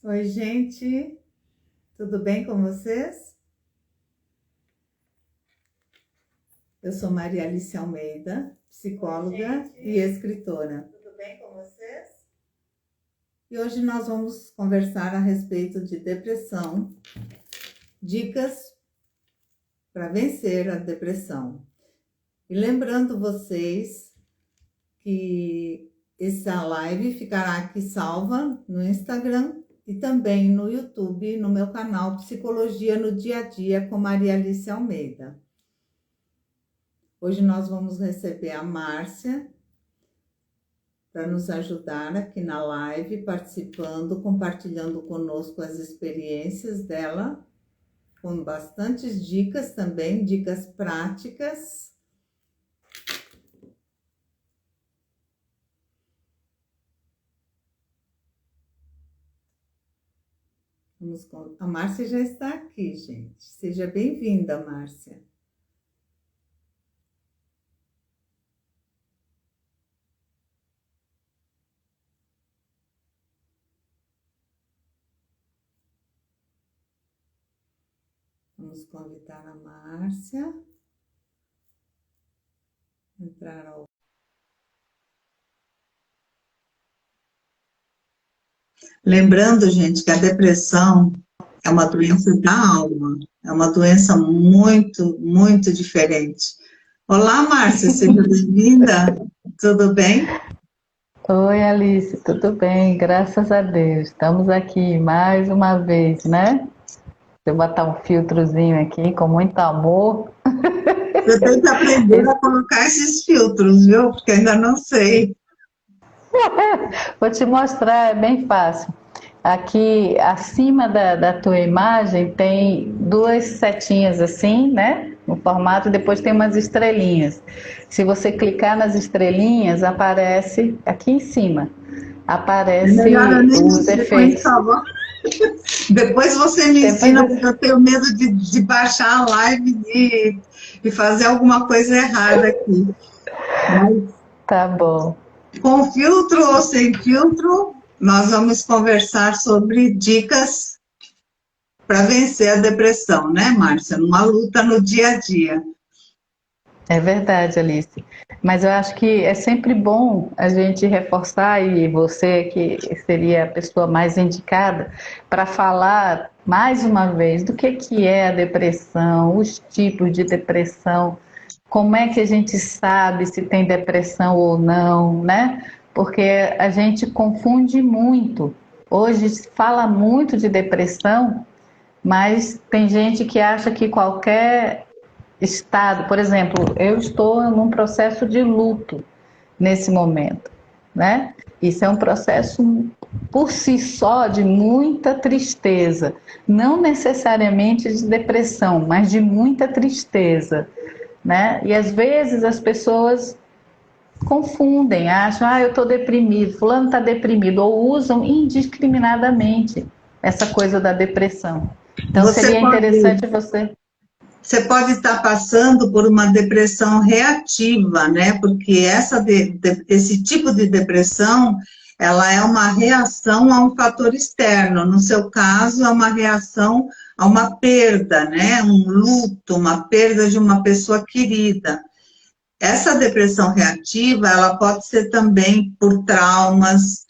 Oi, gente, tudo bem com vocês? Eu sou Maria Alice Almeida, psicóloga e escritora. Tudo bem com vocês? E hoje nós vamos conversar a respeito de depressão, dicas para vencer a depressão. E lembrando vocês que essa live ficará aqui salva no Instagram e também no YouTube, no meu canal Psicologia no Dia a Dia com Maria Alice Almeida. Hoje nós vamos receber a Márcia para nos ajudar aqui na live, participando, compartilhando conosco as experiências dela, com bastantes dicas também, dicas práticas. A Márcia já está aqui, gente. Seja bem-vinda, Márcia. Vamos convidar a Márcia a entrar ao... Lembrando, gente, que a depressão é uma doença da alma, é uma doença muito, muito diferente. Olá, Márcia, seja bem-vinda, tudo bem? Oi, Alice, tudo bem? Graças a Deus. Estamos aqui mais uma vez, né? Vou botar um filtrozinho aqui com muito amor. Eu tenho que aprender a colocar esses filtros, viu? Porque ainda não sei. Vou te mostrar, é bem fácil. Aqui, acima da tua imagem, tem duas setinhas assim, né? No formato, e depois tem umas estrelinhas. Se você clicar nas estrelinhas, aparece aqui em cima. Aparece os efeitos. Depois você me ensina, porque eu tenho medo de baixar a live e fazer alguma coisa errada aqui. Mas, tá bom. Com filtro ou sem filtro, nós vamos conversar sobre dicas para vencer a depressão, né, Márcia? Numa luta no dia a dia. É verdade, Alice. Mas eu acho que é sempre bom a gente reforçar, e você que seria a pessoa mais indicada, para falar mais uma vez do que é a depressão, os tipos de depressão, como é que a gente sabe se tem depressão ou não, né? Porque a gente confunde muito. Hoje se fala muito de depressão, mas tem gente que acha que qualquer estado, por exemplo, eu estou num processo de luto nesse momento, né? Isso é um processo por si só de muita tristeza, não necessariamente de depressão, mas de muita tristeza, né? E às vezes as pessoas confundem, acham, eu estou deprimido, fulano está deprimido, ou usam indiscriminadamente essa coisa da depressão. Então seria interessante você... Você pode estar passando por uma depressão reativa, né? Porque esse tipo de depressão, ela é uma reação a um fator externo. No seu caso, é uma reação a uma perda, né? Um luto, uma perda de uma pessoa querida. Essa depressão reativa, ela pode ser também por traumas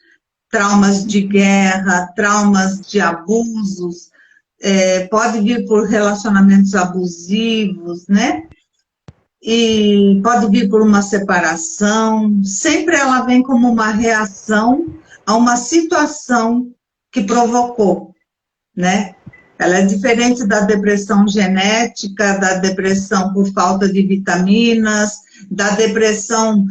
de guerra, traumas de abusos, pode vir por relacionamentos abusivos, né? E pode vir por uma separação. Sempre ela vem como uma reação a uma situação que provocou, né? Ela é diferente da depressão genética, da depressão por falta de vitaminas, da depressão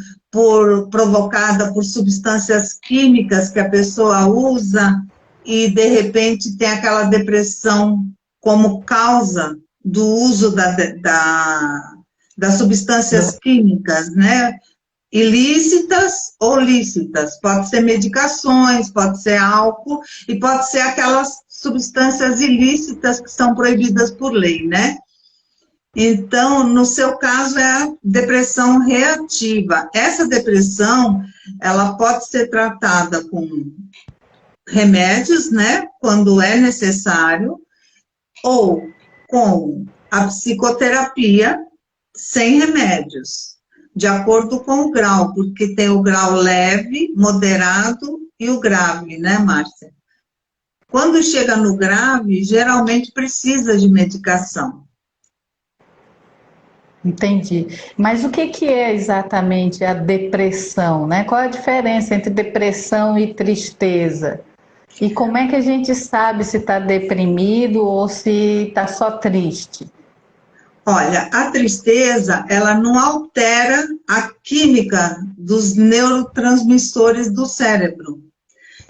provocada por substâncias químicas que a pessoa usa e, de repente, tem aquela depressão como causa do uso das substâncias químicas, né? Ilícitas ou lícitas. Pode ser medicações, pode ser álcool e pode ser aquelas substâncias ilícitas que são proibidas por lei, né? Então, no seu caso, é a depressão reativa. Essa depressão, ela pode ser tratada com remédios, né, quando é necessário, ou com a psicoterapia sem remédios, de acordo com o grau, porque tem o grau leve, moderado e o grave, né, Márcia? Quando chega no grave, geralmente precisa de medicação. Entendi. Mas o que que é exatamente a depressão, né? Qual a diferença entre depressão e tristeza? E como é que a gente sabe se está deprimido ou se está só triste? Olha, a tristeza, ela não altera a química dos neurotransmissores do cérebro.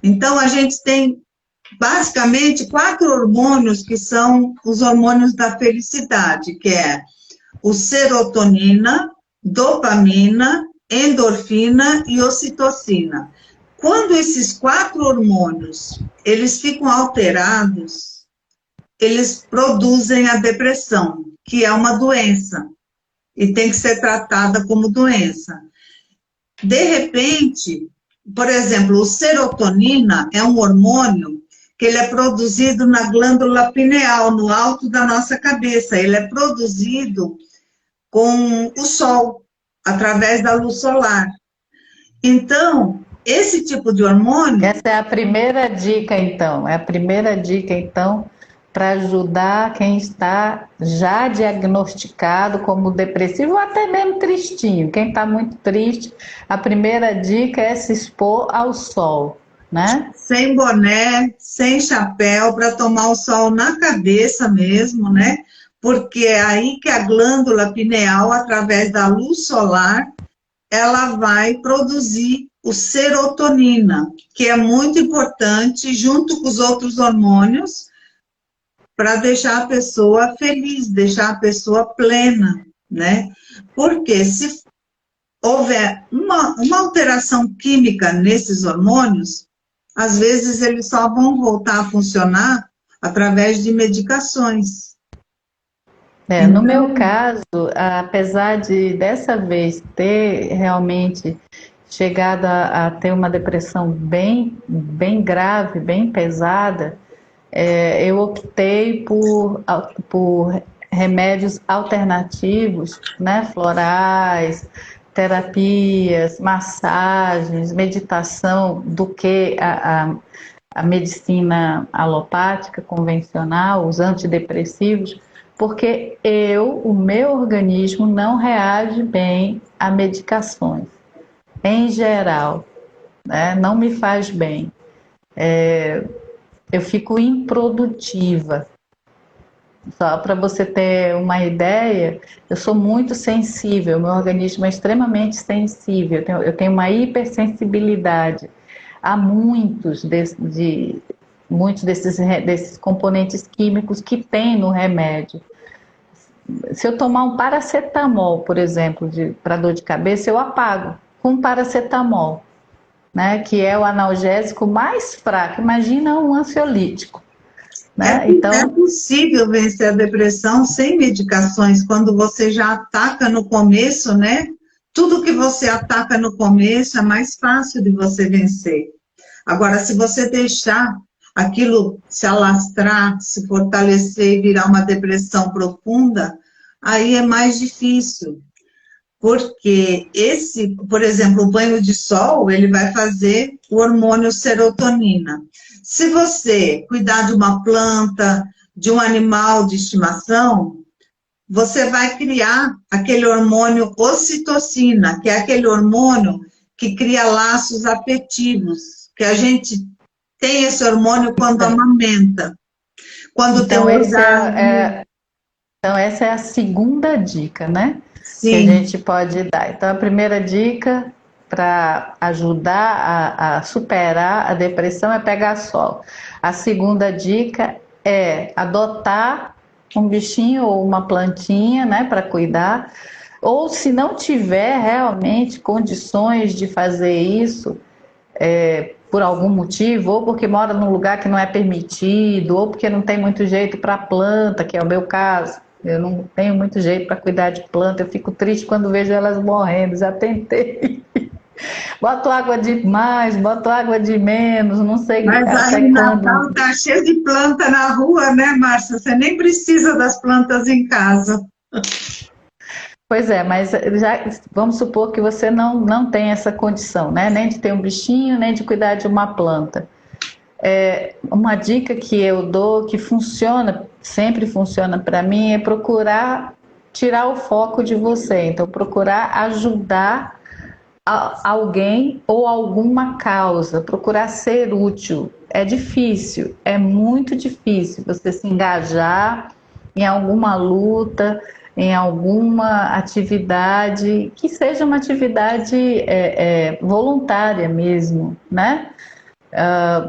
Então, a gente tem basicamente 4 hormônios que são os hormônios da felicidade, que é o serotonina, dopamina, endorfina e ocitocina. Quando esses 4 hormônios, eles ficam alterados, eles produzem a depressão, que é uma doença, e tem que ser tratada como doença. De repente, por exemplo, o serotonina é um hormônio que ele é produzido na glândula pineal, no alto da nossa cabeça. Ele é produzido com o sol, através da luz solar. Então, esse tipo de hormônio... Essa é a primeira dica, então. É a primeira dica, então, para ajudar quem está já diagnosticado como depressivo ou até mesmo tristinho. Quem está muito triste, a primeira dica é se expor ao sol, né? Sem boné, sem chapéu, para tomar o sol na cabeça mesmo, né? Porque é aí que a glândula pineal, através da luz solar, ela vai produzir o serotonina, que é muito importante, junto com os outros hormônios, para deixar a pessoa feliz, deixar a pessoa plena, né? Porque se houver uma alteração química nesses hormônios, às vezes eles só vão voltar a funcionar através de medicações. No meu caso, apesar de dessa vez ter realmente chegado a ter uma depressão bem grave, bem pesada, eu optei por remédios alternativos, né, florais, terapias, massagens, meditação, do que a medicina alopática convencional, os antidepressivos, porque o meu organismo não reage bem a medicações, em geral, né? Não me faz bem. Eu fico improdutiva. Só para você ter uma ideia, eu sou muito sensível, meu organismo é extremamente sensível, eu tenho uma hipersensibilidade a muitos desses componentes químicos que tem no remédio. Se eu tomar um paracetamol, por exemplo, para dor de cabeça, eu apago com paracetamol, né, que é o analgésico mais fraco. Imagina um ansiolítico. Né? É possível vencer a depressão sem medicações, quando você já ataca no começo, né? Tudo que você ataca no começo é mais fácil de você vencer. Agora, se você deixar aquilo se alastrar, se fortalecer e virar uma depressão profunda, aí é mais difícil. Porque por exemplo, o banho de sol, ele vai fazer o hormônio serotonina. Se você cuidar de uma planta, de um animal de estimação, você vai criar aquele hormônio ocitocina, que é aquele hormônio que cria laços afetivos, que a gente tem esse hormônio quando amamenta. Quando então, tem orgasmo. Então, essa é a segunda dica, né? Sim. Que a gente pode dar. Então, a primeira dica para ajudar a superar a depressão é pegar sol. A segunda dica é adotar um bichinho ou uma plantinha, né, para cuidar. Ou se não tiver realmente condições de fazer isso, por algum motivo, ou porque mora num lugar que não é permitido, ou porque não tem muito jeito para planta, que é o meu caso. Eu não tenho muito jeito para cuidar de planta, eu fico triste quando vejo elas morrendo, já tentei. Boto água de mais, boto água de menos, não sei Mas até aí quando. Natal tá cheio de planta na rua, né, Márcia? Você nem precisa das plantas em casa. Pois é, mas já vamos supor que você não tem essa condição, né? Nem de ter um bichinho, nem de cuidar de uma planta. Uma dica que eu dou, que funciona, sempre funciona para mim, é procurar tirar o foco de você. Então, procurar ajudar alguém ou alguma causa, procurar ser útil. É difícil, é muito difícil você se engajar em alguma luta, em alguma atividade, que seja uma atividade voluntária mesmo, né?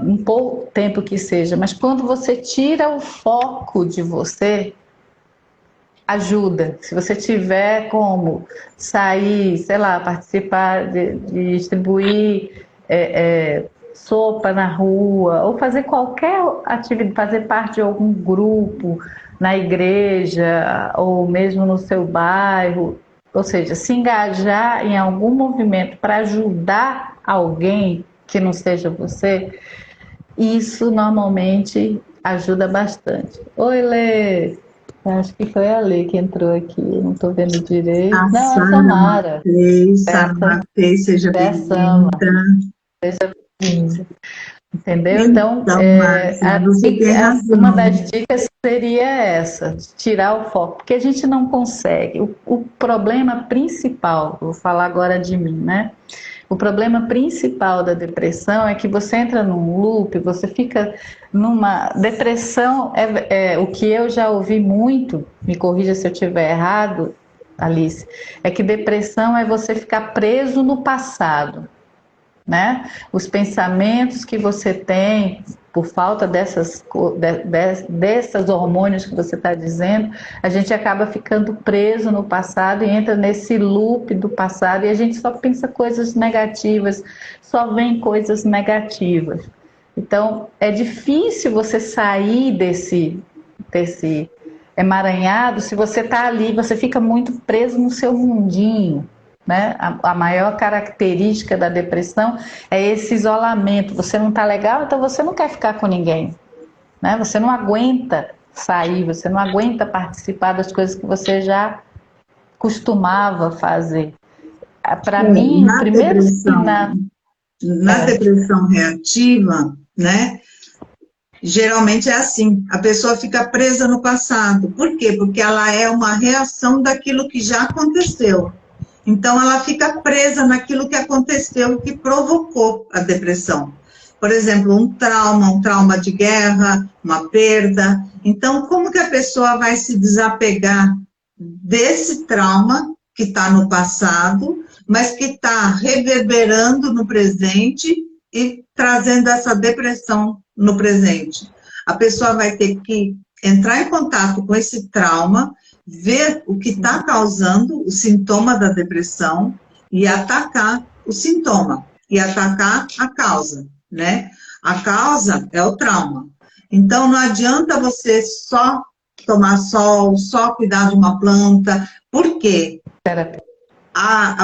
Um pouco tempo que seja, mas quando você tira o foco de você, ajuda. Se você tiver como sair, sei lá, participar de distribuir sopa na rua, ou fazer qualquer atividade, fazer parte de algum grupo na igreja, ou mesmo no seu bairro, ou seja, se engajar em algum movimento para ajudar alguém que não seja você, isso normalmente ajuda bastante. Oi, Lê! Acho que foi a Lê que entrou aqui, eu não estou vendo A direito. Não, é a Samara. Sara Matei, seja É a Sama. bem-vinda. Entendeu? Então, Então, Márcia, você tem uma razão. das dicas seria essa, de tirar o foco, porque a gente não consegue. O problema principal, vou falar agora de mim, né? O problema principal da depressão é que você entra num loop, você fica numa depressão, o que eu já ouvi muito, me corrija se eu estiver errado, Alice, é que depressão é você ficar preso no passado, né? Os pensamentos que você tem por falta dessas hormônios que você está dizendo, a gente acaba ficando preso no passado e entra nesse loop do passado e a gente só pensa coisas negativas, só vem coisas negativas. Então, é difícil você sair desse emaranhado se você está ali, você fica muito preso no seu mundinho. Né? A maior característica da depressão é esse isolamento. Você não está legal, então você não quer ficar com ninguém. Né? Você não aguenta sair, você não aguenta participar das coisas que você já costumava fazer. Para mim, o Na primeiro depressão, sinal. na depressão reativa, né? Geralmente é assim, a pessoa fica presa no passado. Por quê? Porque ela é uma reação daquilo que já aconteceu. Então, ela fica presa naquilo que aconteceu, que provocou a depressão. Por exemplo, um trauma de guerra, uma perda. Então, como que a pessoa vai se desapegar desse trauma que está no passado, mas que está reverberando no presente e trazendo essa depressão no presente? A pessoa vai ter que entrar em contato com esse trauma, ver o que está causando o sintoma da depressão e atacar o sintoma, e atacar a causa, né? A causa é o trauma. Então, não adianta você só tomar sol, só cuidar de uma planta. Por quê?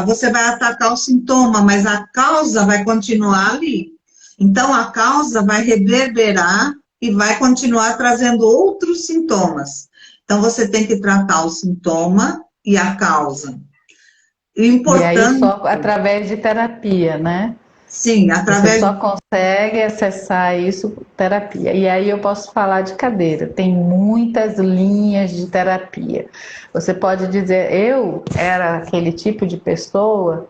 Você vai atacar o sintoma, mas a causa vai continuar ali. Então, a causa vai reverberar e vai continuar trazendo outros sintomas. Então, você tem que tratar o sintoma e a causa. O E aí importante, só através de terapia, né? sim, Você através. só consegue acessar isso com terapia. E aí eu posso falar de cadeira. Tem muitas linhas de terapia. Você pode dizer, eu era aquele tipo de pessoa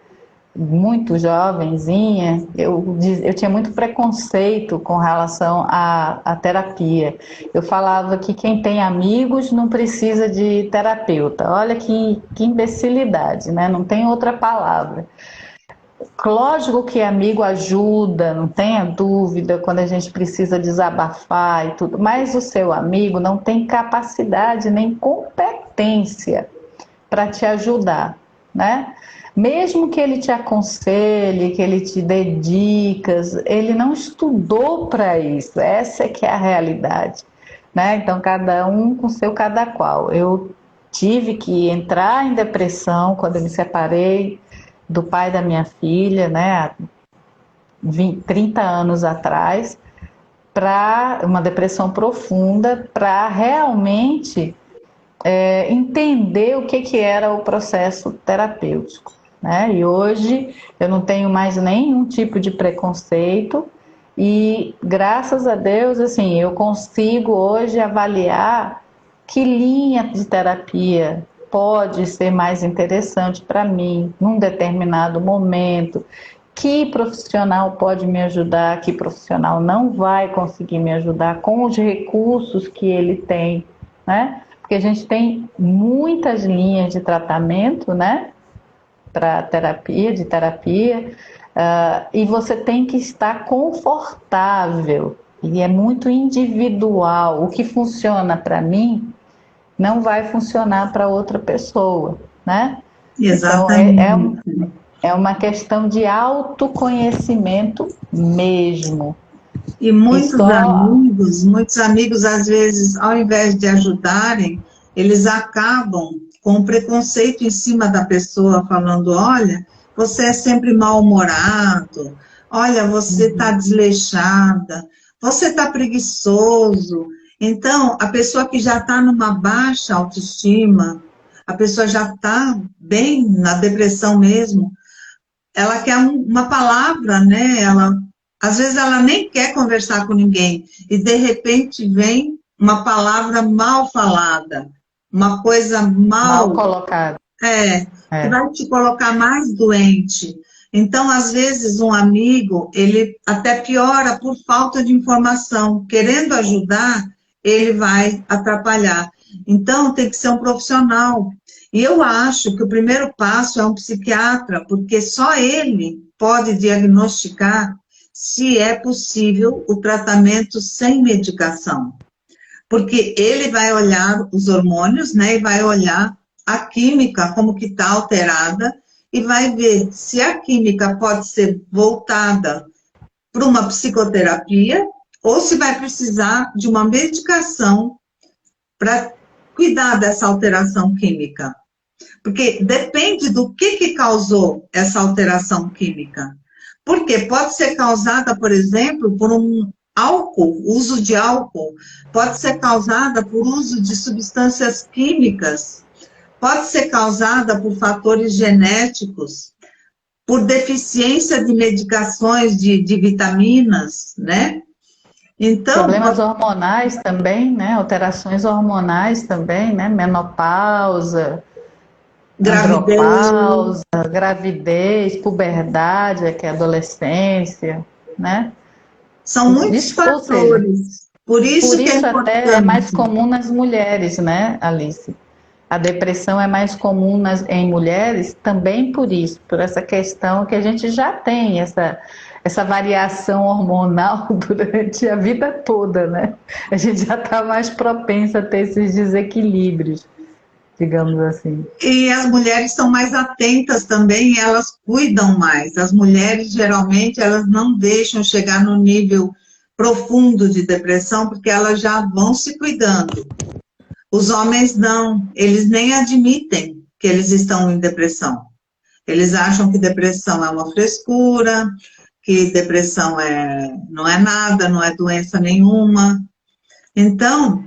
muito jovenzinha, eu tinha muito preconceito com relação à terapia. Eu falava que quem tem amigos não precisa de terapeuta. Olha que imbecilidade, né? Não tem outra palavra. Lógico que amigo ajuda, não tenha dúvida, quando a gente precisa desabafar e tudo, mas o seu amigo não tem capacidade nem competência para te ajudar, né? Mesmo que ele te aconselhe, que ele te dê dicas, ele não estudou para isso, essa é que é a realidade, né? Então, cada um com seu cada qual. Eu tive que entrar em depressão quando eu me separei do pai da minha filha, né, há 30 anos atrás, para uma depressão profunda, para realmente entender o que era o processo terapêutico, né? E hoje eu não tenho mais nenhum tipo de preconceito e, graças a Deus, assim, eu consigo hoje avaliar que linha de terapia pode ser mais interessante para mim num determinado momento, que profissional pode me ajudar, que profissional não vai conseguir me ajudar com os recursos que ele tem, né? Porque a gente tem muitas linhas de tratamento, né? Para terapia, e você tem que estar confortável, e é muito individual. O que funciona para mim não vai funcionar para outra pessoa, né? Então, Exatamente. é uma questão de autoconhecimento mesmo. E muitos amigos, às vezes, ao invés de ajudarem, eles acabam com preconceito em cima da pessoa, falando, olha, você é sempre mal-humorado, olha, você está desleixada, você está preguiçoso. Então, a pessoa que já está numa baixa autoestima, a pessoa já está bem na depressão mesmo, ela quer uma palavra, né? Às vezes ela nem quer conversar com ninguém e de repente vem uma palavra mal falada, uma coisa Mal mal, colocado. que vai te colocar mais doente. Então, às vezes, um amigo, ele até piora por falta de informação. Querendo ajudar, ele vai atrapalhar. Então, tem que ser um profissional. E eu acho que o primeiro passo é um psiquiatra, porque só ele pode diagnosticar se é possível o tratamento sem medicação. Porque ele vai olhar os hormônios, né, e vai olhar a química, como que está alterada, e vai ver se a química pode ser voltada para uma psicoterapia ou se vai precisar de uma medicação para cuidar dessa alteração química. Porque depende do que causou essa alteração química. Porque pode ser causada, por exemplo, por um álcool, uso de álcool, pode ser causada por uso de substâncias químicas, pode ser causada por fatores genéticos, por deficiência de medicações de vitaminas, né? Então, Problemas hormonais também, né? Alterações hormonais também, né? Menopausa, gravidez, andropausa, gravidez, puberdade, que é adolescência, né? são muitos Ou seja, fatores. Por por isso que é isso até é mais importante. comum nas mulheres, né, Alice? A depressão é mais comum em mulheres também por isso, por essa questão que a gente já tem essa variação hormonal durante a vida toda, né? A gente já está mais propensa a ter esses desequilíbrios, digamos assim. E as mulheres são mais atentas também, elas cuidam mais. As mulheres, geralmente, elas não deixam chegar no nível profundo de depressão, porque elas já vão se cuidando. Os homens não, eles nem admitem que eles estão em depressão. Eles acham que depressão é uma frescura, que depressão não é nada, não é doença nenhuma. Então,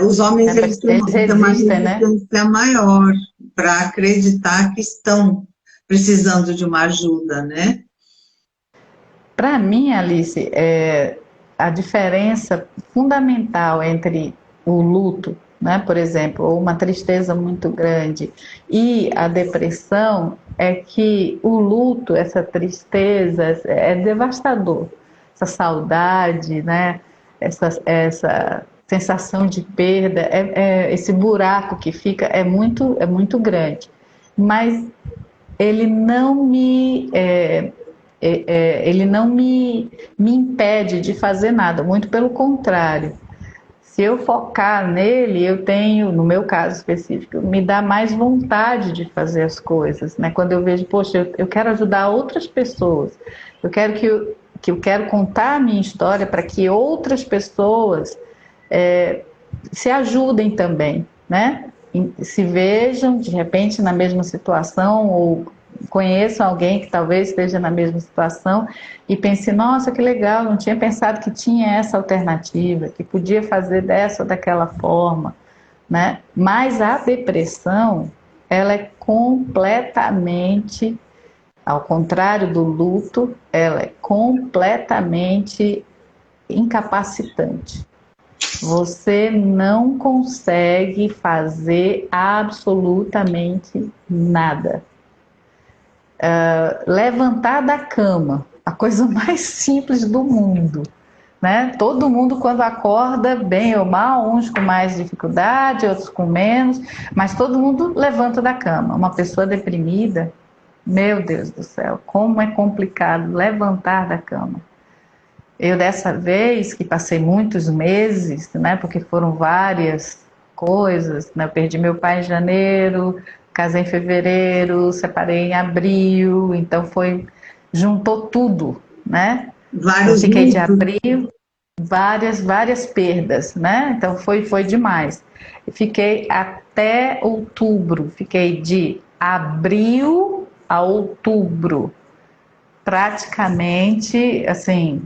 os homens eles têm Eles uma resistem, né? resistência maior para acreditar que estão precisando de uma ajuda, né? Para mim, Alice, a diferença fundamental entre o luto, né, por exemplo, ou uma tristeza muito grande, e a depressão é que o luto, essa tristeza, é devastador. Essa saudade, né, essa sensação de perda, esse buraco que fica é muito grande. Mas ele não me impede de fazer nada, muito pelo contrário. Se eu focar nele, eu tenho, no meu caso específico, me dá mais vontade de fazer as coisas, né? Quando eu vejo, poxa, eu quero ajudar outras pessoas, eu quero contar a minha história para que outras pessoas se ajudem também, né? se vejam de repente na mesma situação ou conheçam alguém que talvez esteja na mesma situação e pense, nossa, que legal, não tinha pensado que tinha essa alternativa, que podia fazer dessa ou daquela forma, né? Mas a depressão, ela é completamente, ao contrário do luto, ela é completamente incapacitante. Você não consegue fazer absolutamente nada. Levantar da cama, a coisa mais simples do mundo, né? Todo mundo quando acorda, bem ou mal, uns com mais dificuldade, outros com menos, mas todo mundo levanta da cama. Uma pessoa deprimida, meu Deus do céu, como é complicado levantar da cama. Eu dessa vez, que passei muitos meses, né, porque foram várias coisas, né, eu perdi meu pai em janeiro, casei em fevereiro, separei em abril, então juntou tudo, né? Eu Vários fiquei de lutos. abril, várias perdas, né? Então foi demais. Fiquei até outubro, fiquei de abril a outubro, praticamente, assim,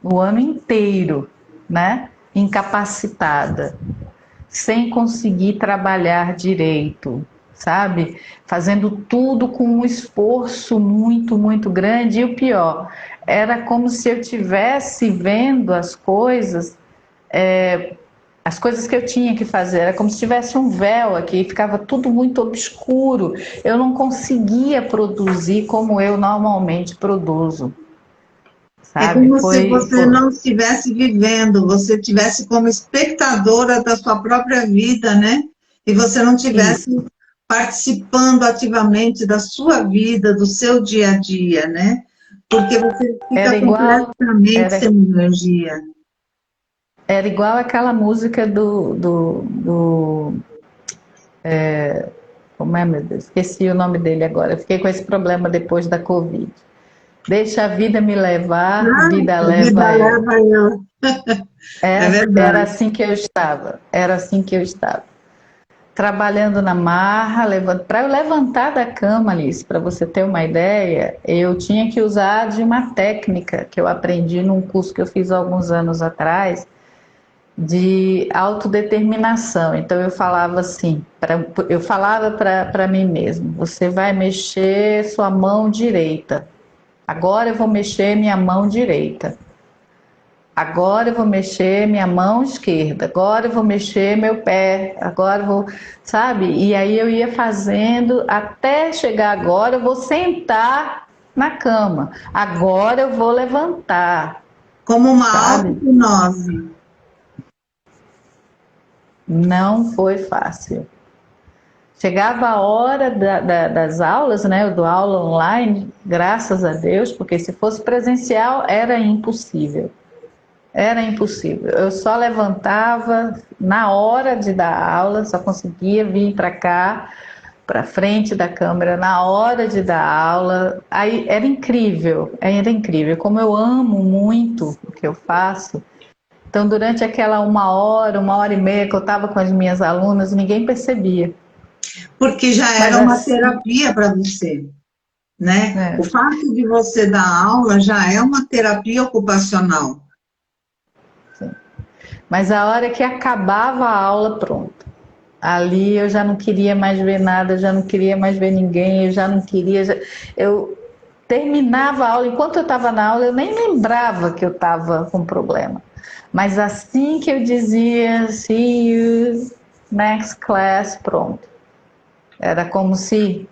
o ano inteiro, né? Incapacitada, sem conseguir trabalhar direito, sabe? Fazendo tudo com um esforço muito grande. E o pior, era como se eu tivesse vendo as coisas que eu tinha que fazer, era como se tivesse um véu aqui, ficava tudo muito obscuro. Eu não conseguia produzir como eu normalmente produzo, É sabe? como se você não estivesse vivendo, você estivesse como espectadora da sua própria vida, né? E você não estivesse Isso. participando ativamente da sua vida, do seu dia a dia, né? Porque você Era fica igual, completamente era, sem energia. era igual aquela música como é, meu Deus? Esqueci o nome dele agora. Eu fiquei com esse problema depois da Covid. Deixa a vida me levar, Ah, vida a vida leva eu. leva eu. É Era verdade. assim que eu estava. Era assim que eu estava. Trabalhando na marra, para eu levantar da cama, Alice, para você ter uma ideia, eu tinha que usar de uma técnica que eu aprendi num curso que eu fiz há alguns anos atrás, de autodeterminação. Então eu falava assim, eu falava para mim mesmo, você vai mexer sua mão direita. Agora eu vou mexer minha mão direita. Agora eu vou mexer minha mão esquerda. Agora eu vou mexer meu pé. Agora eu vou, sabe? E aí eu ia fazendo até chegar agora eu vou sentar na cama. Agora eu vou levantar, Como uma sabe? auto-hipnose. Não foi fácil. Chegava a hora das aulas, né? Eu dou aula online, graças a Deus, porque se fosse presencial era impossível. Era impossível. Eu só levantava na hora de dar aula, só conseguia vir para cá, para frente da câmera na hora de dar aula. Aí era incrível. Como eu amo muito o que eu faço. Então, durante aquela uma hora e meia que eu estava com as minhas alunas, ninguém percebia. Porque já Mas era uma assim, terapia para você, né? O é, fato de você dar aula já é uma terapia ocupacional. sim. Mas a hora que acabava a aula, pronto. Ali eu já não queria mais ver nada, já não queria mais ver ninguém, eu já não queria. Eu terminava a aula, enquanto eu estava na aula, eu nem lembrava que eu estava com problema. Mas assim que eu dizia, see you next class, pronto. Era como se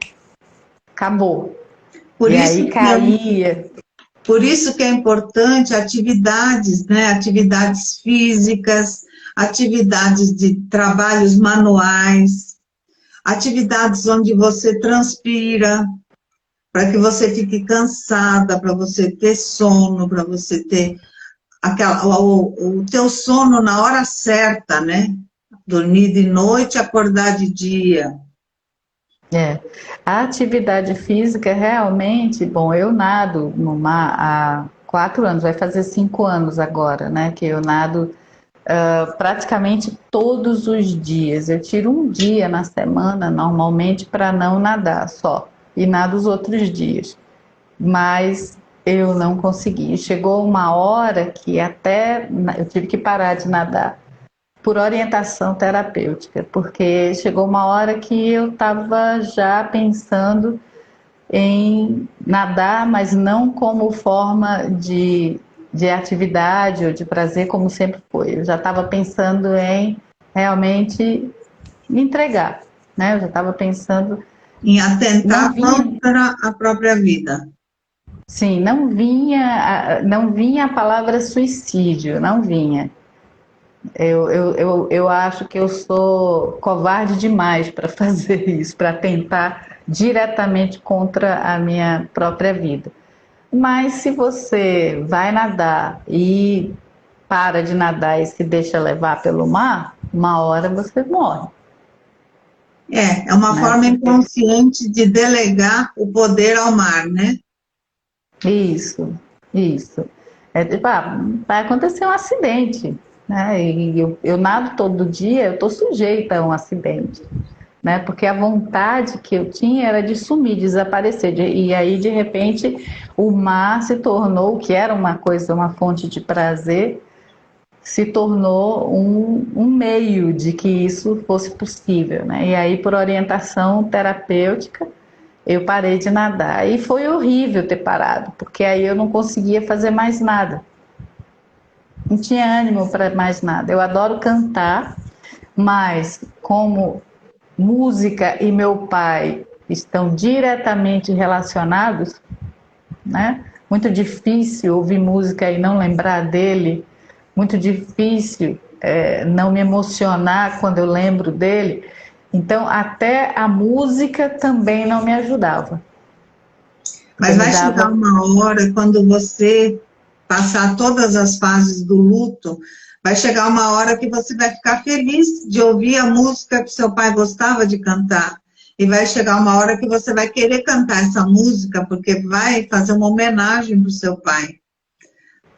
acabou. Por E isso aí que é, caía. por isso que é importante atividades, né? Atividades físicas, atividades de trabalhos manuais, atividades onde você transpira, para que você fique cansada, para você ter sono, para você ter o teu sono na hora certa, né? Dormir de noite, acordar de dia. É. A atividade física realmente, bom, eu nado no mar há 4 anos, vai fazer 5 anos agora, né? Que eu nado praticamente todos os dias. Eu tiro um dia na semana, normalmente, para não nadar só, e nado os outros dias. Mas eu não consegui. Chegou uma hora que até eu tive que parar de nadar por orientação terapêutica, porque chegou uma hora que eu estava já pensando em nadar, mas não como forma de atividade ou de prazer, como sempre foi. Eu já estava pensando em realmente me entregar, né? Eu já estava pensando, Em não atentar vinha, contra a própria vida. sim, não vinha a palavra suicídio, não vinha. Eu acho que eu sou covarde demais para fazer isso, para tentar diretamente contra a minha própria vida. Mas se você vai nadar e para de nadar e se deixa levar pelo mar, uma hora você morre, É uma né? forma Porque inconsciente de delegar o poder ao mar, né? isso, isso. É, tipo, vai acontecer um acidente, né? E eu nado todo dia, eu estou sujeita a um acidente, né? Porque a vontade que eu tinha era de sumir, desaparecer. E aí, de repente, o mar se tornou, o que era uma coisa, uma fonte de prazer, se tornou um meio de que isso fosse possível, né? E aí, por orientação terapêutica, eu parei de nadar. E foi horrível ter parado, porque aí eu não conseguia fazer mais nada. Não tinha ânimo para mais nada. Eu adoro cantar, mas como música e meu pai estão diretamente relacionados, né? Muito difícil ouvir música e não lembrar dele, muito difícil não me emocionar quando eu lembro dele. Então, até a música também não me ajudava, porque Mas me vai chegar dava. uma hora, quando você passar todas as fases do luto, vai chegar uma hora que você vai ficar feliz de ouvir a música que seu pai gostava de cantar. E vai chegar uma hora que você vai querer cantar essa música, porque vai fazer uma homenagem para o seu pai.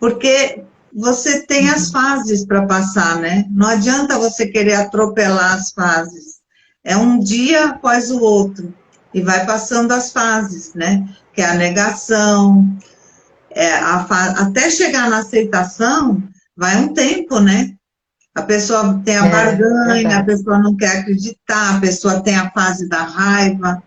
Porque você tem as fases para passar, né? Não adianta você querer atropelar as fases. É um dia após o outro. E vai passando as fases, né? Que é a negação, até chegar na aceitação, vai um tempo, né? A pessoa tem a É, barganha, a verdade. pessoa não quer acreditar, a pessoa tem a fase da raiva,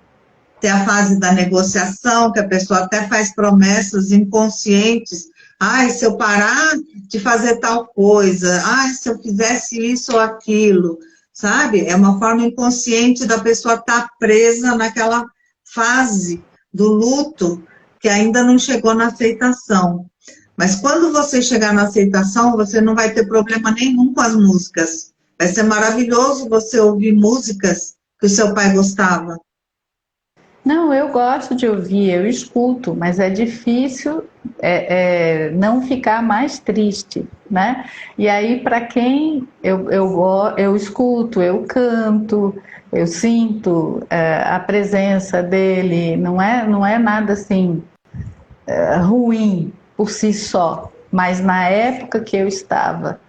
tem a fase da negociação, que a pessoa até faz promessas inconscientes. Ai, se eu parar de fazer tal coisa, ai, se eu fizesse isso ou aquilo, sabe? É uma forma inconsciente da pessoa estar presa naquela fase do luto que ainda não chegou na aceitação. Mas quando você chegar na aceitação, você não vai ter problema nenhum com as músicas. Vai ser maravilhoso você ouvir músicas que o seu pai gostava. Não, eu gosto de ouvir, eu escuto, mas é difícil não ficar mais triste, né? E aí, para quem eu escuto, eu canto, eu sinto a presença dele, não é nada assim ruim por si só, mas na época que eu estava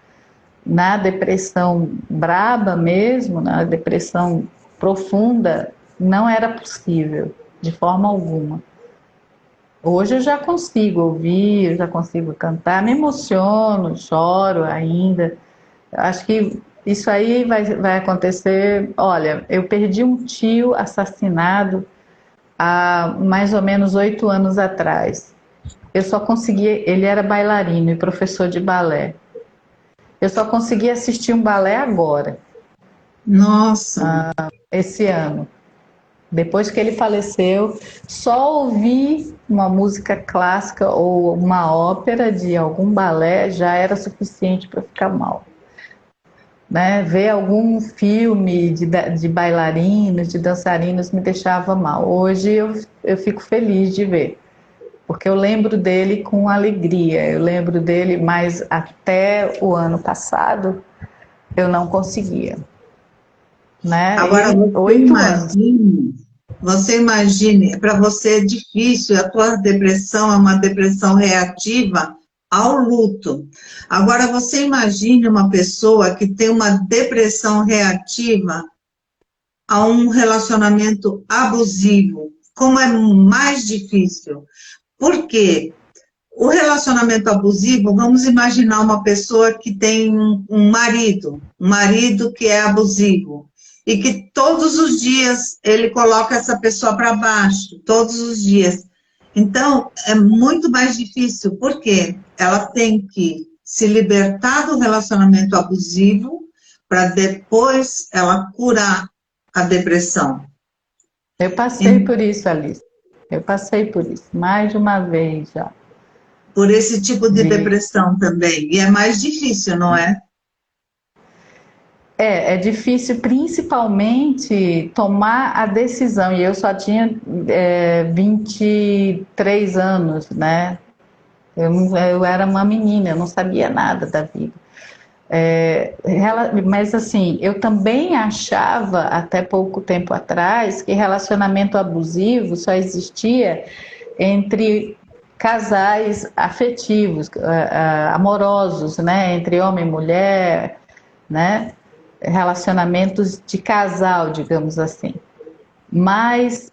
na depressão braba mesmo, na depressão profunda, não era possível, de forma alguma. Hoje eu já consigo ouvir, eu já consigo cantar, me emociono, choro ainda. Acho que isso aí vai acontecer. Olha, eu perdi um tio assassinado há mais ou menos 8 anos atrás. Eu só conseguia, ele era bailarino e professor de balé. Eu só consegui assistir um balé agora, Nossa, esse ano. Depois que ele faleceu, só ouvir uma música clássica ou uma ópera de algum balé já era suficiente para ficar mal. Né? Ver algum filme de bailarinos, de dançarinos me deixava mal. Hoje eu fico feliz de ver, porque eu lembro dele com alegria, eu lembro dele, mas até o ano passado eu não conseguia. Né? agora E 8 anos. você imagine, para você é difícil, a tua depressão é uma depressão reativa, ao luto. Agora, você imagine uma pessoa que tem uma depressão reativa a um relacionamento abusivo. Como é mais difícil. Por quê? O relacionamento abusivo, vamos imaginar uma pessoa que tem um marido que é abusivo, e que todos os dias ele coloca essa pessoa para baixo, todos os dias. Então, é muito mais difícil, porque ela tem que se libertar do relacionamento abusivo para depois ela curar a depressão. Eu passei por isso, Alice. Eu passei por isso, mais de uma vez já. Por esse tipo de depressão também. E é mais difícil, não é? É difícil principalmente tomar a decisão, e eu só tinha 23 anos, né? Eu era uma menina, eu não sabia nada da vida. Mas assim, eu também achava, até pouco tempo atrás, que relacionamento abusivo só existia entre casais afetivos, amorosos, né? Entre homem e mulher, né? Relacionamentos de casal, digamos assim. Mas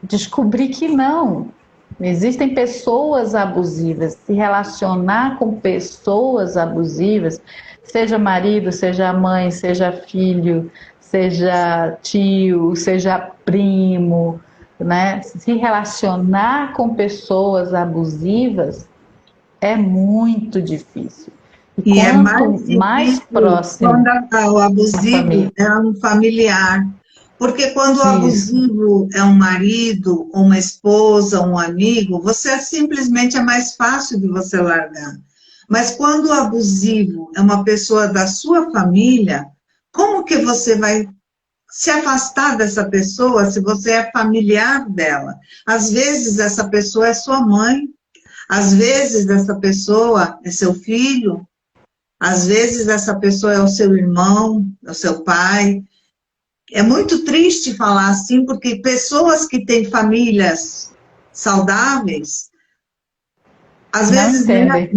descobri que não. Existem pessoas abusivas. Se relacionar com pessoas abusivas, seja marido, seja mãe, seja filho, seja tio, seja primo, né? Se relacionar com pessoas abusivas é muito difícil. E é Quanto mais mais difícil próximo quando o a abusivo família. é um familiar. Porque quando o Isso. abusivo é um marido, uma esposa, um amigo, você simplesmente é mais fácil de você largar. Mas quando o abusivo é uma pessoa da sua família, como que você vai se afastar dessa pessoa se você é familiar dela? Às vezes essa pessoa é sua mãe, às vezes essa pessoa é seu filho, às vezes essa pessoa é o seu irmão, é o seu pai. É muito triste falar assim, porque pessoas que têm famílias saudáveis, às Não vezes entendem.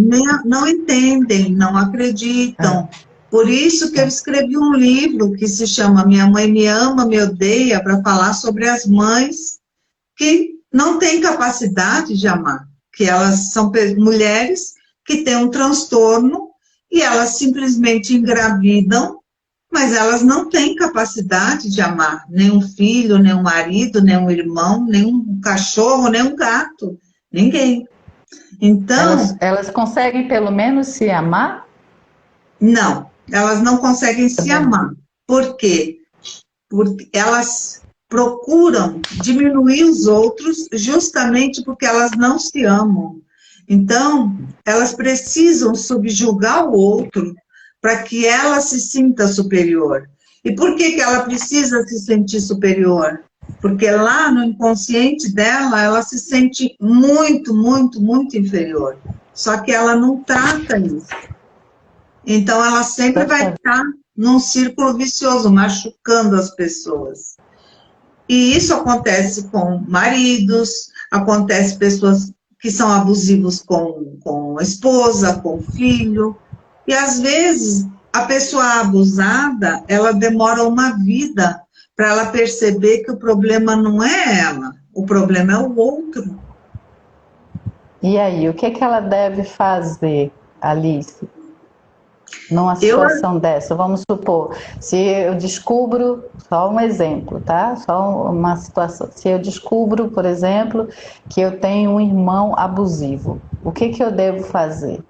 não entendem, não acreditam. Por isso que eu escrevi um livro que se chama Minha Mãe Me Ama, Me Odeia, para falar sobre as mães que não têm capacidade de amar, que elas são mulheres que têm um transtorno e elas simplesmente engravidam, mas elas não têm capacidade de amar nem um filho, nem um marido, nem um irmão, nem um cachorro, nem um gato, ninguém. Então, Elas conseguem pelo menos se amar? não, elas não conseguem Tá se vendo? amar. Por quê? Porque elas procuram diminuir os outros justamente porque elas não se amam. Então, elas precisam subjugar o outro para que ela se sinta superior. E por que que ela precisa se sentir superior? Porque lá no inconsciente dela, ela se sente muito, muito, muito inferior. Só que ela não trata isso. Então, ela sempre vai estar num círculo vicioso, machucando as pessoas. E isso acontece com maridos, acontece pessoas que são abusivos com a esposa, com o filho. E, às vezes, a pessoa abusada, ela demora uma vida para ela perceber que o problema não é ela, o problema é o outro. E aí, o que é que ela deve fazer, Alice, numa Eu, situação dessa? Vamos supor, se eu descubro, só um exemplo, tá? Só uma situação. Se eu descubro, por exemplo, que eu tenho um irmão abusivo, o que que eu devo fazer?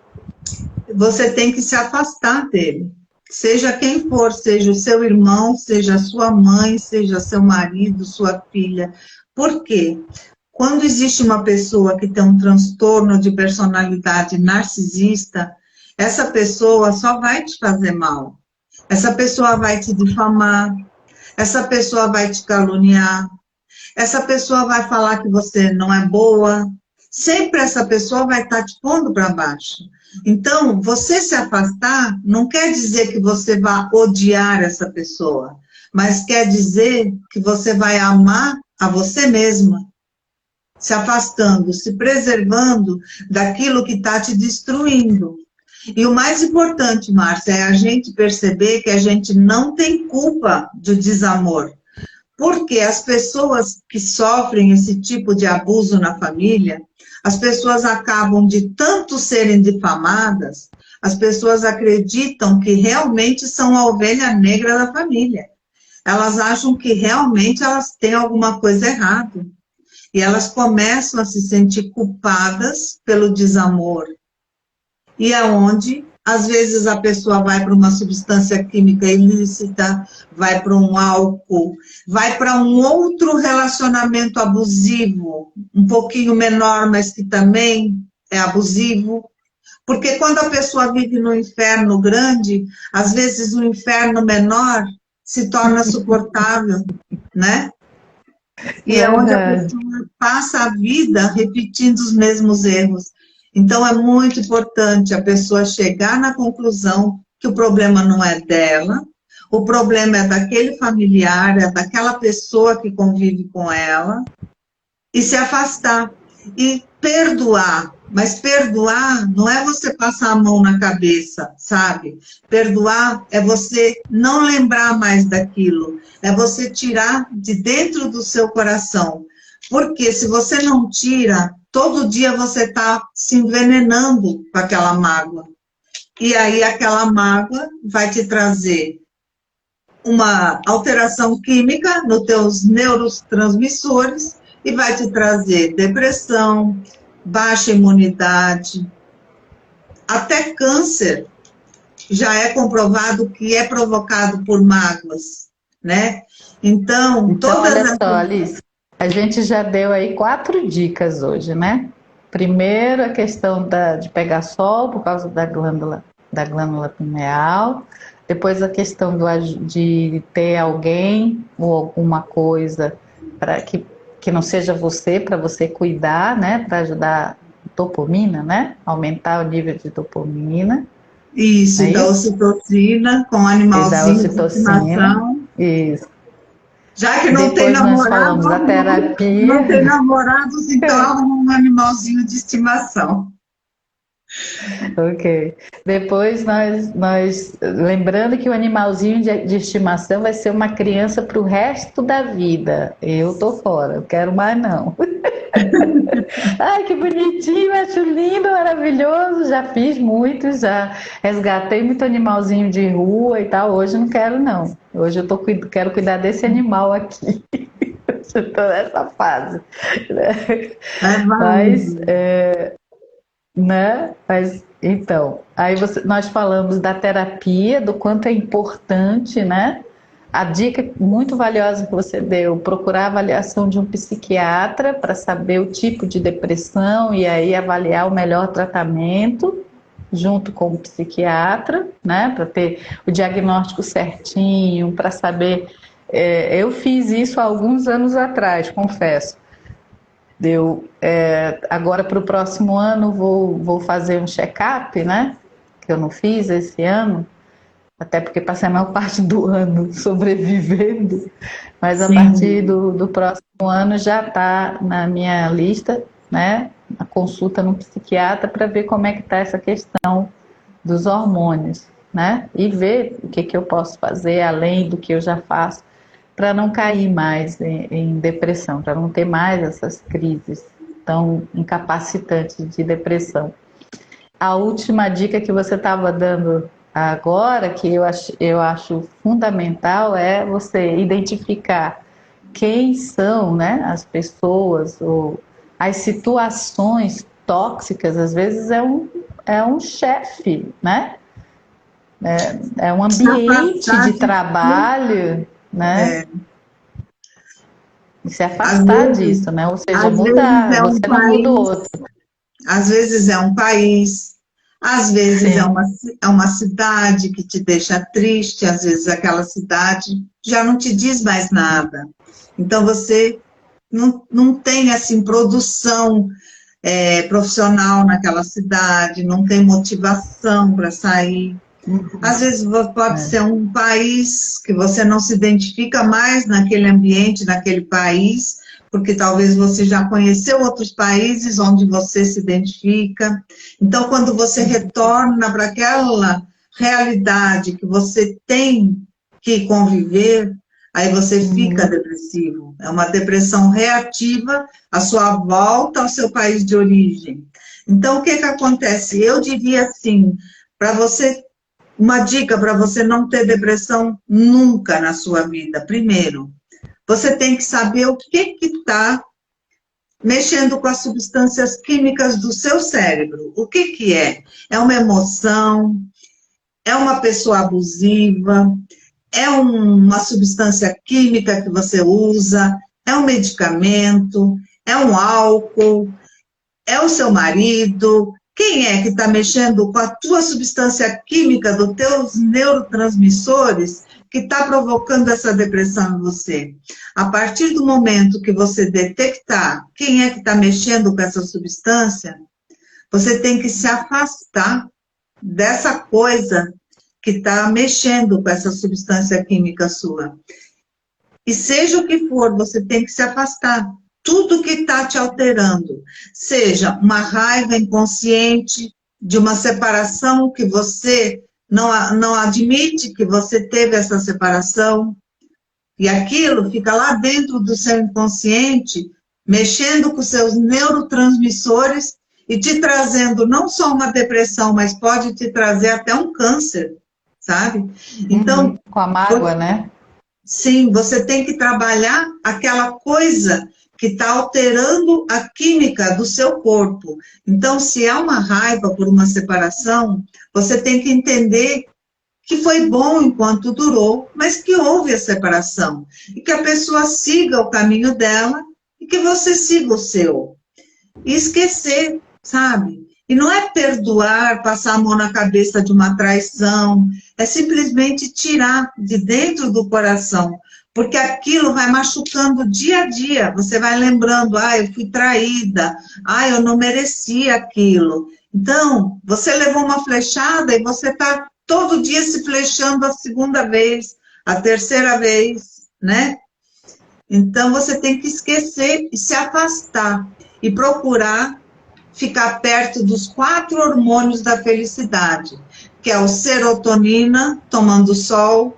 você tem que se afastar dele. Seja quem for, seja o seu irmão, seja a sua mãe, seja seu marido, sua filha. Por quê? Quando existe uma pessoa que tem um transtorno de personalidade narcisista, essa pessoa só vai te fazer mal. Essa pessoa vai te difamar, essa pessoa vai te caluniar, essa pessoa vai falar que você não é boa. Sempre essa pessoa vai estar te pondo para baixo. Então, você se afastar não quer dizer que você vai odiar essa pessoa, mas quer dizer que você vai amar a você mesma. se afastando, se preservando daquilo que está te destruindo. E o mais importante, Márcia, é a gente perceber que a gente não tem culpa do desamor. Porque as pessoas que sofrem esse tipo de abuso na família, as pessoas acabam de tanto serem difamadas, as pessoas acreditam que realmente são a ovelha negra da família. Elas acham que realmente elas têm alguma coisa errada. E elas começam a se sentir culpadas pelo desamor. E é onde, às vezes, a pessoa vai para uma substância química ilícita, vai para um álcool, vai para um outro relacionamento abusivo, um pouquinho menor, mas que também é abusivo. Porque quando a pessoa vive no inferno grande, às vezes o inferno menor se torna suportável, né? E é onde a pessoa passa a vida repetindo os mesmos erros. Então, é muito importante a pessoa chegar na conclusão que o problema não é dela, o problema é daquele familiar, é daquela pessoa que convive com ela, e se afastar. E perdoar. Mas perdoar não é você passar a mão na cabeça, sabe? Perdoar é você não lembrar mais daquilo, é você tirar de dentro do seu coração. Porque se você não tira, todo dia você está se envenenando com aquela mágoa. E aí aquela mágoa vai te trazer uma alteração química nos teus neurotransmissores e vai te trazer depressão, baixa imunidade, até câncer já é comprovado que é provocado por mágoas, né? Então todas olha só, Alice, a gente já deu aí 4 dicas hoje, né? Primeiro, a questão de pegar sol por causa da glândula pineal. Depois, a questão de ter alguém ou alguma coisa para que não seja você, para você cuidar, né? Para ajudar a dopamina, né? Aumentar o nível de dopamina. Isso, e da ocitocina com animalzinho de estimação. Isso. Já que não depois tem namorado, nós falamos da terapia. Não tem namorados, então um animalzinho de estimação. Ok. Depois nós lembrando que o animalzinho de estimação vai ser uma criança para o resto da vida. Eu tô fora, eu quero mais não. Ai, que bonitinho, acho lindo, maravilhoso. Já fiz muito, já resgatei muito animalzinho de rua e tal. Hoje não quero não. Hoje eu quero cuidar desse animal aqui. Estou nessa fase. Mas então, aí nós falamos da terapia, do quanto é importante, né? A dica muito valiosa que você deu, procurar a avaliação de um psiquiatra para saber o tipo de depressão e aí avaliar o melhor tratamento junto com o psiquiatra, né? Para ter o diagnóstico certinho, para saber. Eu fiz isso há alguns anos atrás, confesso. Agora para o próximo ano vou fazer um check-up, né? Que eu não fiz esse ano, até porque passei a maior parte do ano sobrevivendo, mas Sim. A partir do próximo ano já está na minha lista, né? A consulta no psiquiatra para ver como é que está essa questão dos hormônios, né? E ver o que eu posso fazer além do que eu já faço, para não cair mais em depressão, para não ter mais essas crises tão incapacitantes de depressão. A última dica que você estava dando agora, que eu acho fundamental, é você identificar quem são, né, as pessoas ou as situações tóxicas. Às vezes é um chefe, né? É um ambiente de trabalho, né? E se afastar disso, né? Ou seja, mudar, você não muda o outro. Às vezes é um país, às vezes é uma cidade que te deixa triste, às vezes aquela cidade já não te diz mais nada. Então você não tem assim produção profissional naquela cidade, não tem motivação para sair. Às vezes pode ser um país que você não se identifica mais naquele ambiente, naquele país, porque talvez você já conheceu outros países onde você se identifica. Então, quando você retorna para aquela realidade que você tem que conviver, aí você fica depressivo. É uma depressão reativa à sua volta ao seu país de origem. Então, o que que acontece? Eu diria assim, para você, uma dica para você não ter depressão nunca na sua vida. Primeiro, você tem que saber o que está mexendo com as substâncias químicas do seu cérebro. O que que é? É uma emoção? É uma pessoa abusiva? É uma substância química que você usa? É um medicamento? É um álcool? É o seu marido? Quem é que está mexendo com a tua substância química dos teus neurotransmissores que está provocando essa depressão em você? A partir do momento que você detectar quem é que está mexendo com essa substância, você tem que se afastar dessa coisa que está mexendo com essa substância química sua. E seja o que for, você tem que se afastar. Tudo que está te alterando, seja uma raiva inconsciente de uma separação que você não admite que você teve essa separação, e aquilo fica lá dentro do seu inconsciente, mexendo com seus neurotransmissores e te trazendo não só uma depressão, mas pode te trazer até um câncer, sabe? Então, com a mágoa, né? Sim, você tem que trabalhar aquela coisa que está alterando a química do seu corpo. Então, se há uma raiva por uma separação, você tem que entender que foi bom enquanto durou, mas que houve a separação. E que a pessoa siga o caminho dela e que você siga o seu. E esquecer, sabe? E não é perdoar, passar a mão na cabeça de uma traição, é simplesmente tirar de dentro do coração, porque aquilo vai machucando dia a dia, você vai lembrando, eu fui traída, eu não merecia aquilo. Então, você levou uma flechada e você está todo dia se flechando a segunda vez, a terceira vez, né? Então, você tem que esquecer e se afastar e procurar ficar perto dos 4 hormônios da felicidade, que é o serotonina, tomando sol,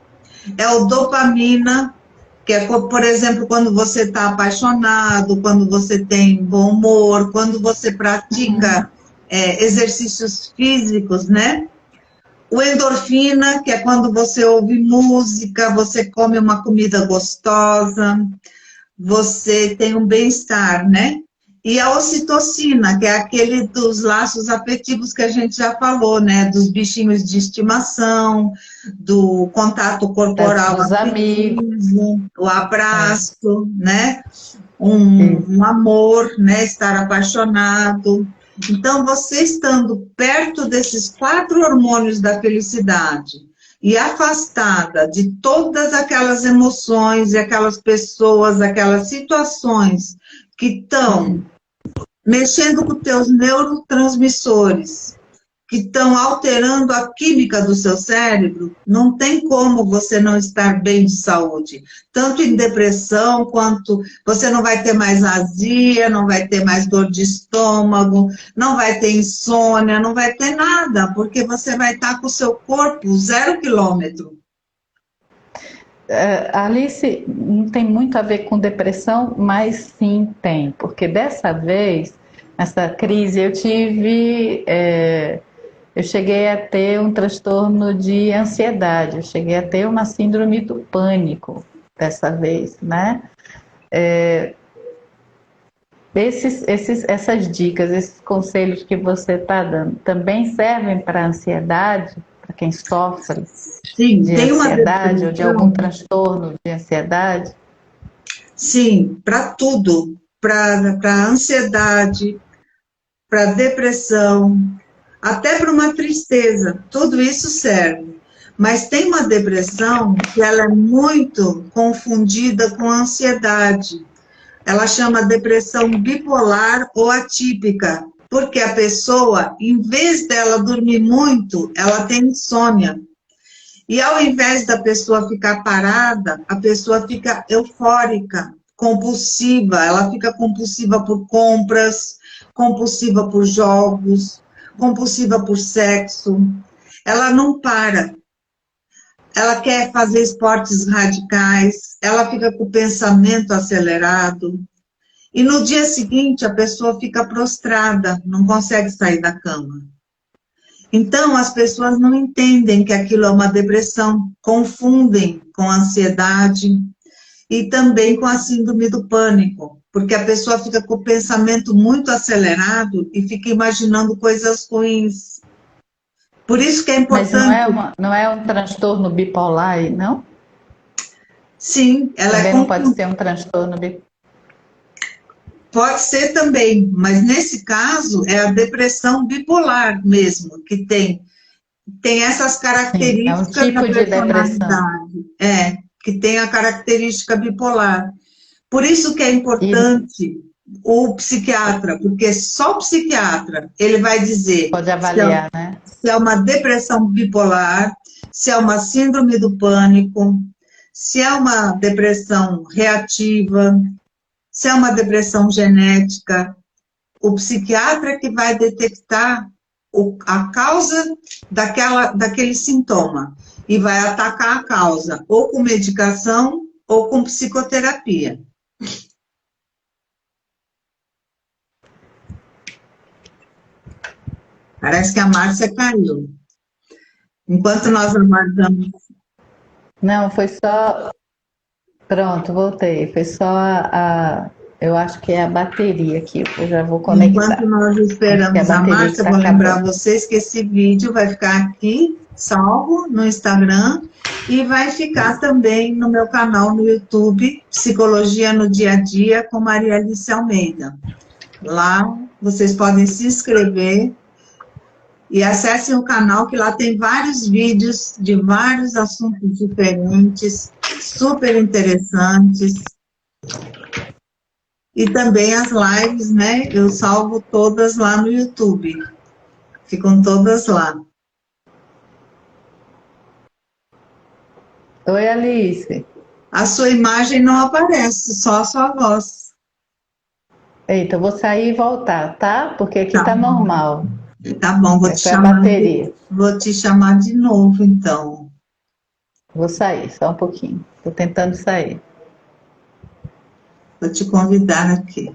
é o dopamina, que é, por exemplo, quando você está apaixonado, quando você tem bom humor, quando você pratica exercícios físicos, né? O endorfina, que é quando você ouve música, você come uma comida gostosa, você tem um bem-estar, né? E a ocitocina, que é aquele dos laços afetivos que a gente já falou, né? Dos bichinhos de estimação, do contato corporal dos amigos, o abraço, né? Um amor, né? Estar apaixonado. Então, você estando perto desses 4 hormônios da felicidade e afastada de todas aquelas emoções e aquelas pessoas, aquelas situações que estão mexendo com teus neurotransmissores, que estão alterando a química do seu cérebro, não tem como você não estar bem de saúde. Tanto em depressão, quanto você não vai ter mais azia, não vai ter mais dor de estômago, não vai ter insônia, não vai ter nada, porque você vai estar com o seu corpo 0 quilômetro. Alice, não tem muito a ver com depressão, mas sim tem, porque dessa vez, nessa crise, eu cheguei a ter um transtorno de ansiedade, eu cheguei a ter uma síndrome do pânico dessa vez, né? Essas dicas, esses conselhos que você está dando, também servem para a ansiedade, para quem sofre de ansiedade ou de algum transtorno de ansiedade? Sim, para tudo, para ansiedade, para depressão, até para uma tristeza, tudo isso serve. Mas tem uma depressão que ela é muito confundida com a ansiedade. Ela chama depressão bipolar ou atípica, porque a pessoa, em vez dela dormir muito, ela tem insônia. E ao invés da pessoa ficar parada, a pessoa fica eufórica, compulsiva, ela fica compulsiva por compras, compulsiva por jogos, compulsiva por sexo. Ela não para. Ela quer fazer esportes radicais, ela fica com o pensamento acelerado. E no dia seguinte, a pessoa fica prostrada, não consegue sair da cama. Então, as pessoas não entendem que aquilo é uma depressão, confundem com ansiedade e também com a síndrome do pânico, porque a pessoa fica com o pensamento muito acelerado e fica imaginando coisas ruins. Por isso que é Mas importante, não é um transtorno bipolar, não? sim, ela é Também não pode ser um transtorno bipolar. pode ser também, mas nesse caso é a depressão bipolar mesmo, que tem essas Sim, é um características da tipo de depressão. personalidade, que tem a característica bipolar. Por isso que é E importante o psiquiatra, porque só o psiquiatra ele vai dizer pode avaliar, né? se é uma depressão bipolar, se é uma síndrome do pânico, se é uma depressão reativa, se é uma depressão genética. O psiquiatra que vai detectar a causa daquele sintoma e vai atacar a causa, ou com medicação ou com psicoterapia. Parece que a Márcia caiu. Enquanto nós aguardamos. Não, foi só. Pronto, voltei. Foi só eu acho que é a bateria aqui. Eu já vou Enquanto conectar. nós Acho que é a esperamos a bateria que Márcia, está vou lembrar acabando. vocês que esse vídeo vai ficar aqui, salvo no Instagram, e vai ficar também no meu canal no YouTube, Psicologia no Dia a Dia, com Maria Alice Almeida. Lá vocês podem se inscrever e acessem o canal, que lá tem vários vídeos de vários assuntos diferentes, super interessantes. E também as lives, né? Eu salvo todas lá no YouTube. Ficam todas lá. Oi, Alice. A sua imagem não aparece, só a sua voz. Eita, eu vou sair e voltar, tá? Porque aqui Tá tá bom, normal. tá bom, Foi a bateria. vou te chamar de novo, então. Vou sair, só um pouquinho. Tô tentando sair. Vou te convidar aqui.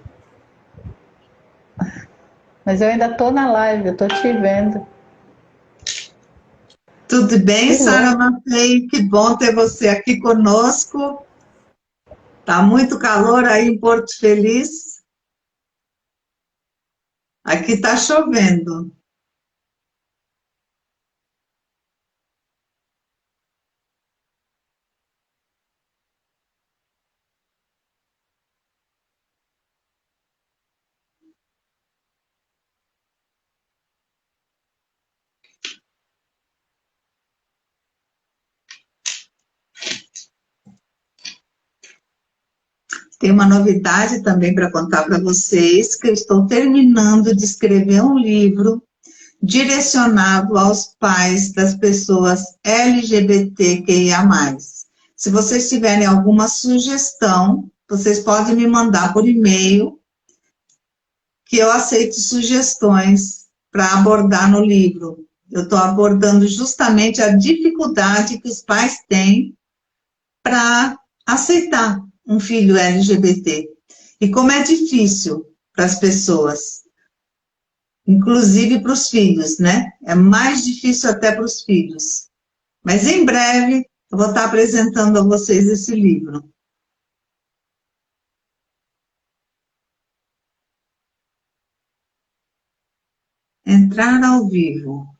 Mas eu ainda tô na live, eu tô te vendo. Tudo bem, Que Sara louco. Mafei? Que bom ter você aqui conosco. Tá muito calor aí em Porto Feliz. Aqui tá chovendo. Tem uma novidade também para contar para vocês, que eu estou terminando de escrever um livro direcionado aos pais das pessoas LGBTQIA+. Se vocês tiverem alguma sugestão, vocês podem me mandar por e-mail, que eu aceito sugestões para abordar no livro. Eu estou abordando justamente a dificuldade que os pais têm para aceitar um filho LGBT. E como é difícil para as pessoas, inclusive para os filhos, né? É mais difícil até para os filhos. Mas em breve eu vou estar apresentando a vocês esse livro. Entrar ao vivo.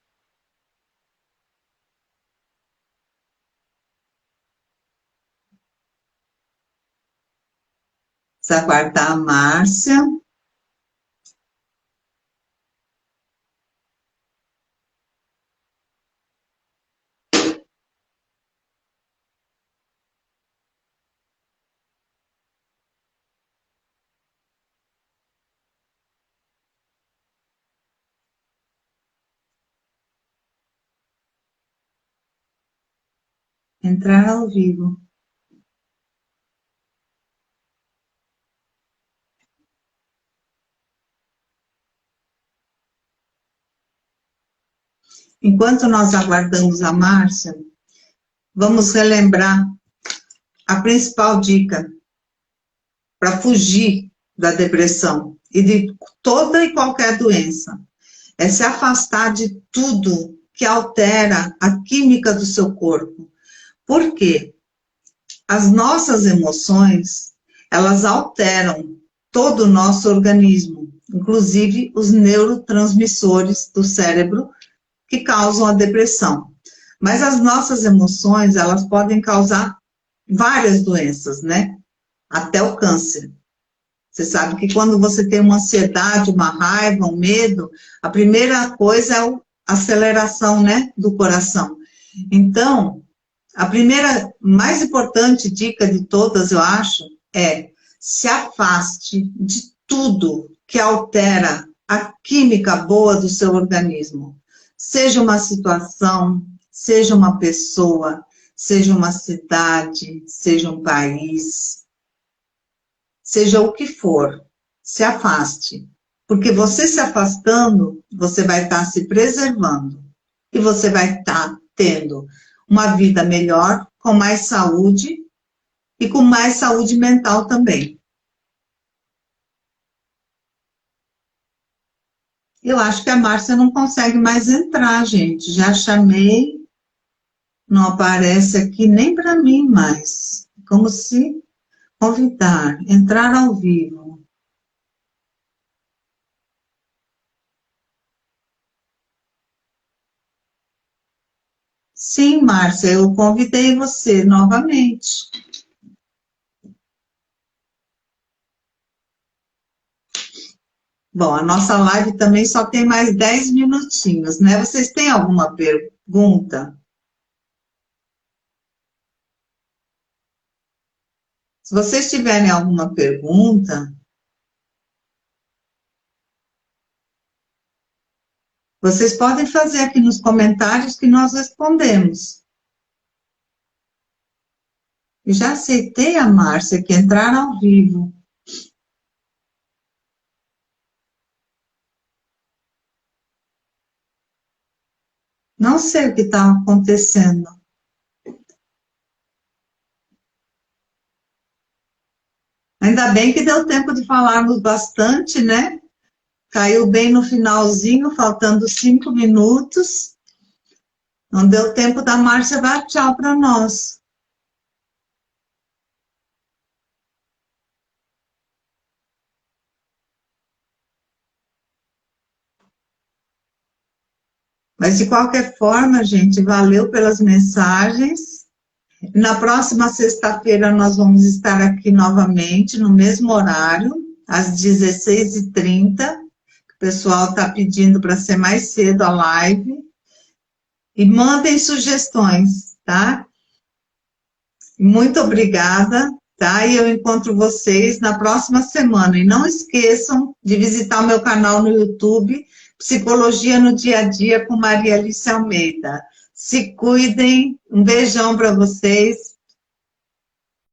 Precisa aguardar a Márcia. Entrar ao vivo. enquanto nós aguardamos a Márcia, vamos relembrar a principal dica para fugir da depressão e de toda e qualquer doença. É se afastar de tudo que altera a química do seu corpo. Por quê? As nossas emoções, elas alteram todo o nosso organismo, inclusive os neurotransmissores do cérebro que causam a depressão. Mas as nossas emoções, elas podem causar várias doenças, né? Até o câncer. Você sabe que quando você tem uma ansiedade, uma raiva, um medo, a primeira coisa é a aceleração, né, do coração. Então, a primeira, mais importante dica de todas, eu acho, é se afaste de tudo que altera a química boa do seu organismo. Seja uma situação, seja uma pessoa, seja uma cidade, seja um país, seja o que for, se afaste. Porque você se afastando, você vai estar se preservando. E você vai estar tendo uma vida melhor, com mais saúde e com mais saúde mental também. Eu acho que a Márcia não consegue mais entrar, gente. Já chamei, não aparece aqui nem para mim mais. Como se convidar, entrar ao vivo. Sim, Márcia, eu convidei você novamente. Bom, a nossa live também só tem mais 10 minutinhos, né? Vocês têm alguma pergunta? Se vocês tiverem alguma pergunta, vocês podem fazer aqui nos comentários que nós respondemos. Eu já aceitei a Márcia que entrar ao vivo. Não sei o que está acontecendo. Ainda bem que deu tempo de falarmos bastante, né? Caiu bem no finalzinho, faltando 5 minutos. Não deu tempo da Márcia dar tchau para nós. Mas, de qualquer forma, gente, valeu pelas mensagens. Na próxima sexta-feira, nós vamos estar aqui novamente, no mesmo horário, às 16h30. O pessoal está pedindo para ser mais cedo a live. E mandem sugestões, tá? Muito obrigada, tá? E eu encontro vocês na próxima semana. E não esqueçam de visitar o meu canal no YouTube, Psicologia no Dia a Dia com Maria Alice Almeida. Se cuidem, um beijão para vocês.